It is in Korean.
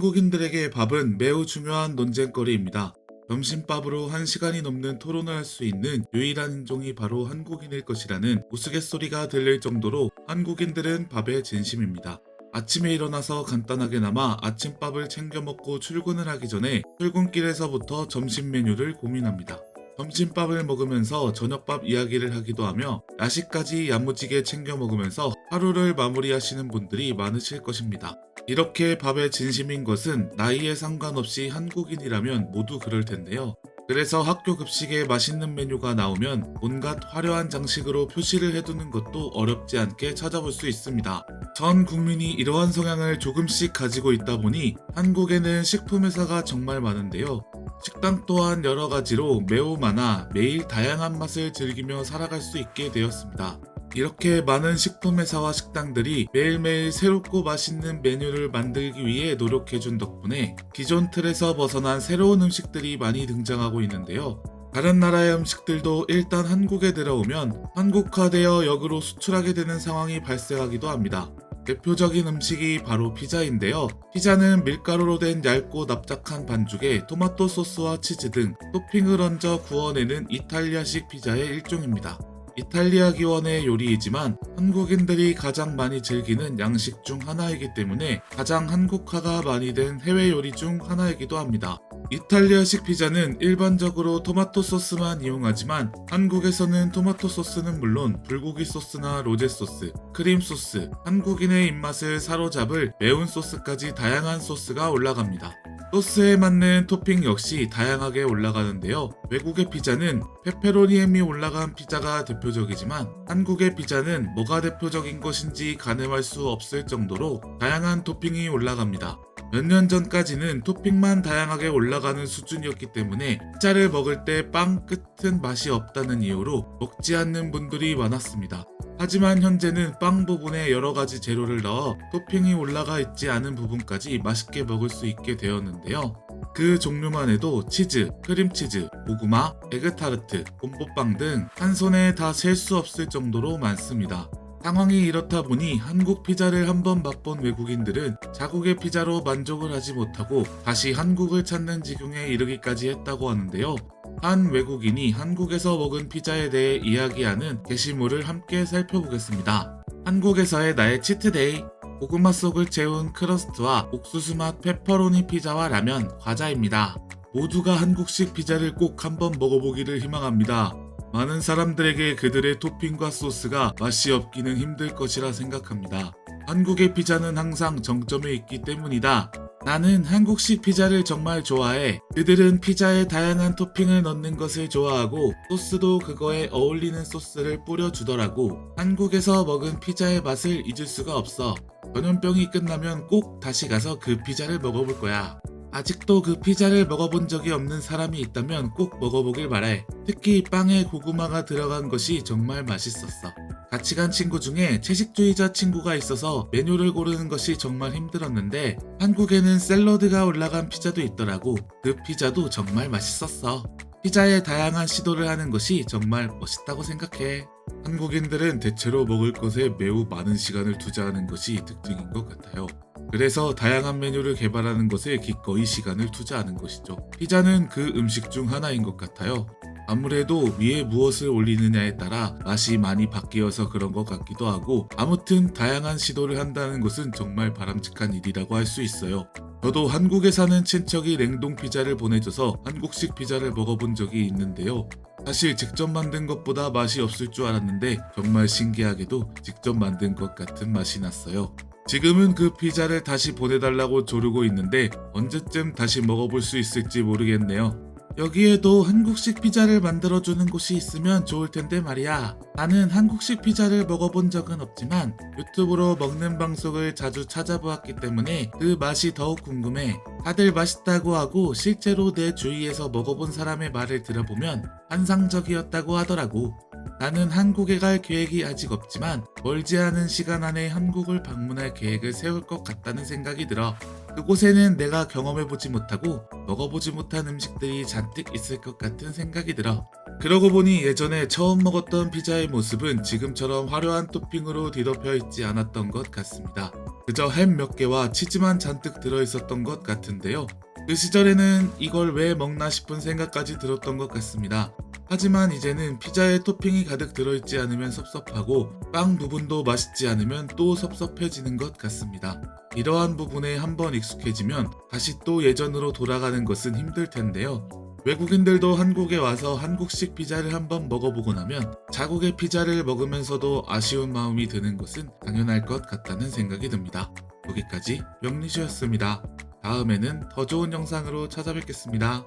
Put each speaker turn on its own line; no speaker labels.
한국인들에게 밥은 매우 중요한 논쟁거리입니다. 점심밥으로 1시간이 넘는 토론을 할 수 있는 유일한 인종이 바로 한국인일 것이라는 우스갯소리가 들릴 정도로 한국인들은 밥에 진심입니다. 아침에 일어나서 간단하게나마 아침밥을 챙겨 먹고 출근을 하기 전에 출근길에서부터 점심 메뉴를 고민합니다. 점심밥을 먹으면서 저녁밥 이야기를 하기도 하며 야식까지 야무지게 챙겨 먹으면서 하루를 마무리하시는 분들이 많으실 것입니다. 이렇게 밥에 진심인 것은 나이에 상관없이 한국인이라면 모두 그럴 텐데요. 그래서 학교 급식에 맛있는 메뉴가 나오면 온갖 화려한 장식으로 표시를 해두는 것도 어렵지 않게 찾아볼 수 있습니다. 전 국민이 이러한 성향을 조금씩 가지고 있다 보니 한국에는 식품회사가 정말 많은데요. 식당 또한 여러 가지로 매우 많아 매일 다양한 맛을 즐기며 살아갈 수 있게 되었습니다. 이렇게 많은 식품회사와 식당들이 매일매일 새롭고 맛있는 메뉴를 만들기 위해 노력해준 덕분에 기존 틀에서 벗어난 새로운 음식들이 많이 등장하고 있는데요. 다른 나라의 음식들도 일단 한국에 들어오면 한국화되어 역으로 수출하게 되는 상황이 발생하기도 합니다. 대표적인 음식이 바로 피자인데요. 피자는 밀가루로 된 얇고 납작한 반죽에 토마토 소스와 치즈 등 토핑을 얹어 구워내는 이탈리아식 피자의 일종입니다. 이탈리아 기원의 요리이지만 한국인들이 가장 많이 즐기는 양식 중 하나이기 때문에 가장 한국화가 많이 된 해외 요리 중 하나이기도 합니다. 이탈리아식 피자는 일반적으로 토마토 소스만 이용하지만 한국에서는 토마토 소스는 물론 불고기 소스나 로제 소스, 크림 소스, 한국인의 입맛을 사로잡을 매운 소스까지 다양한 소스가 올라갑니다. 소스에 맞는 토핑 역시 다양하게 올라가는데요. 외국의 피자는 페페로니 햄이 올라간 피자가 대표적이지만 한국의 피자는 뭐가 대표적인 것인지 가늠할 수 없을 정도로 다양한 토핑이 올라갑니다. 몇 년 전까지는 토핑만 다양하게 올라가는 수준이었기 때문에 피자를 먹을 때 빵 끝은 맛이 없다는 이유로 먹지 않는 분들이 많았습니다. 하지만 현재는 빵 부분에 여러 가지 재료를 넣어 토핑이 올라가 있지 않은 부분까지 맛있게 먹을 수 있게 되었는데요. 그 종류만 해도 치즈, 크림치즈, 고구마, 에그타르트, 곰보빵 등 한 손에 다 셀 수 없을 정도로 많습니다. 상황이 이렇다 보니 한국 피자를 한번 맛본 외국인들은 자국의 피자로 만족을 하지 못하고 다시 한국을 찾는 지경에 이르기까지 했다고 하는데요. 한 외국인이 한국에서 먹은 피자에 대해 이야기하는 게시물을 함께 살펴보겠습니다. 한국에서의 나의 치트데이. 고구마 속을 채운 크러스트와 옥수수 맛 페퍼로니 피자와 라면, 과자입니다. 모두가 한국식 피자를 꼭 한번 먹어보기를 희망합니다. 많은 사람들에게 그들의 토핑과 소스가 맛이 없기는 힘들 것이라 생각합니다. 한국의 피자는 항상 정점에 있기 때문이다. 나는 한국식 피자를 정말 좋아해. 그들은 피자에 다양한 토핑을 넣는 것을 좋아하고 소스도 그거에 어울리는 소스를 뿌려주더라고. 한국에서 먹은 피자의 맛을 잊을 수가 없어. 전염병이 끝나면 꼭 다시 가서 그 피자를 먹어볼 거야. 아직도 그 피자를 먹어본 적이 없는 사람이 있다면 꼭 먹어보길 바래. 특히 빵에 고구마가 들어간 것이 정말 맛있었어. 같이 간 친구 중에 채식주의자 친구가 있어서 메뉴를 고르는 것이 정말 힘들었는데 한국에는 샐러드가 올라간 피자도 있더라고. 그 피자도 정말 맛있었어. 피자에 다양한 시도를 하는 것이 정말 멋있다고 생각해. 한국인들은 대체로 먹을 것에 매우 많은 시간을 투자하는 것이 특징인 것 같아요. 그래서 다양한 메뉴를 개발하는 것에 기꺼이 시간을 투자하는 것이죠. 피자는 그 음식 중 하나인 것 같아요. 아무래도 위에 무엇을 올리느냐에 따라 맛이 많이 바뀌어서 그런 것 같기도 하고 아무튼 다양한 시도를 한다는 것은 정말 바람직한 일이라고 할 수 있어요. 저도 한국에 사는 친척이 냉동 피자를 보내줘서 한국식 피자를 먹어본 적이 있는데요. 사실 직접 만든 것보다 맛이 없을 줄 알았는데 정말 신기하게도 직접 만든 것 같은 맛이 났어요. 지금은 그 피자를 다시 보내달라고 조르고 있는데 언제쯤 다시 먹어볼 수 있을지 모르겠네요. 여기에도 한국식 피자를 만들어주는 곳이 있으면 좋을 텐데 말이야. 나는 한국식 피자를 먹어본 적은 없지만 유튜브로 먹는 방송을 자주 찾아보았기 때문에 그 맛이 더욱 궁금해. 다들 맛있다고 하고 실제로 내 주위에서 먹어본 사람의 말을 들어보면 환상적이었다고 하더라고. 나는 한국에 갈 계획이 아직 없지만 멀지 않은 시간 안에 한국을 방문할 계획을 세울 것 같다는 생각이 들어. 그곳에는 내가 경험해보지 못하고 먹어보지 못한 음식들이 잔뜩 있을 것 같은 생각이 들어. 그러고 보니 예전에 처음 먹었던 피자의 모습은 지금처럼 화려한 토핑으로 뒤덮여 있지 않았던 것 같습니다. 그저 햄 몇 개와 치즈만 잔뜩 들어있었던 것 같은데요. 그 시절에는 이걸 왜 먹나 싶은 생각까지 들었던 것 같습니다. 하지만 이제는 피자에 토핑이 가득 들어있지 않으면 섭섭하고 빵 부분도 맛있지 않으면 또 섭섭해지는 것 같습니다. 이러한 부분에 한번 익숙해지면 다시 또 예전으로 돌아가는 것은 힘들 텐데요. 외국인들도 한국에 와서 한국식 피자를 한번 먹어보고 나면 자국의 피자를 먹으면서도 아쉬운 마음이 드는 것은 당연할 것 같다는 생각이 듭니다. 여기까지 명리슈였습니다. 다음에는 더 좋은 영상으로 찾아뵙겠습니다.